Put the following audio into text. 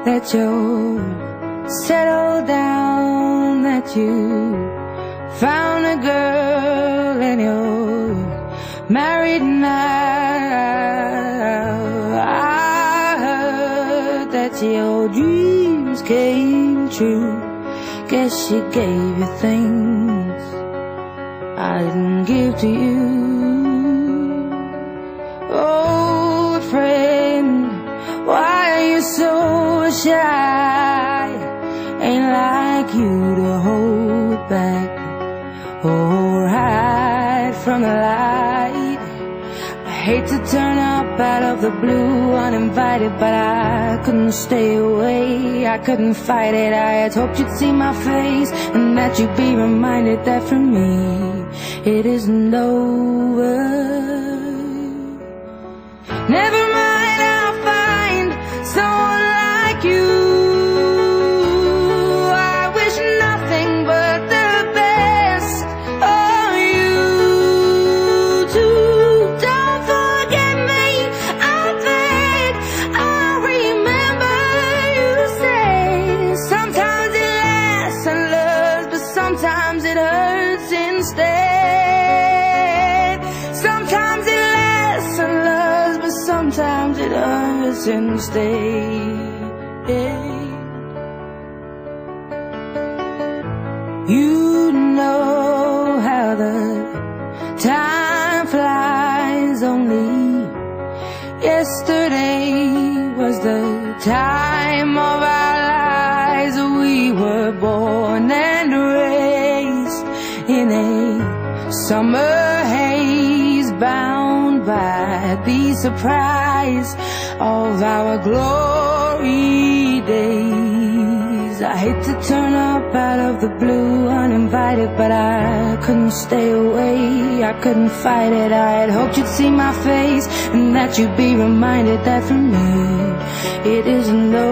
that you'll settle down, that you found a girl and you're married now. I heard that your dreams came true. Guess she gave you things I didn't give to you. Oh, friend, why are you so shy? Ain't like you to hold back or hide from the light. I hate to turn up out of the blue uninvited, but I couldn't stay away, I couldn't fight it. I had hoped you'd see my face and that you'd be reminded that for me it isn't over. Never mind, I'll find someone like you. I wish nothing but the best of you too. Don't forget me, I beg. I remember you say sometimes it lasts and loves, but sometimes it hurts instead. Sometimes it lasts and loves, but sometimes it hurts instead. You know how the time flies. Only yesterday was the time of our lives. We were born and raised in a summer haze, bound by the surprise of our glory days. I hate to turn up out of the blue uninvited, but I couldn't stay away, I couldn't fight it. I had hoped you'd see my face and that you'd be reminded that for me it isn't over.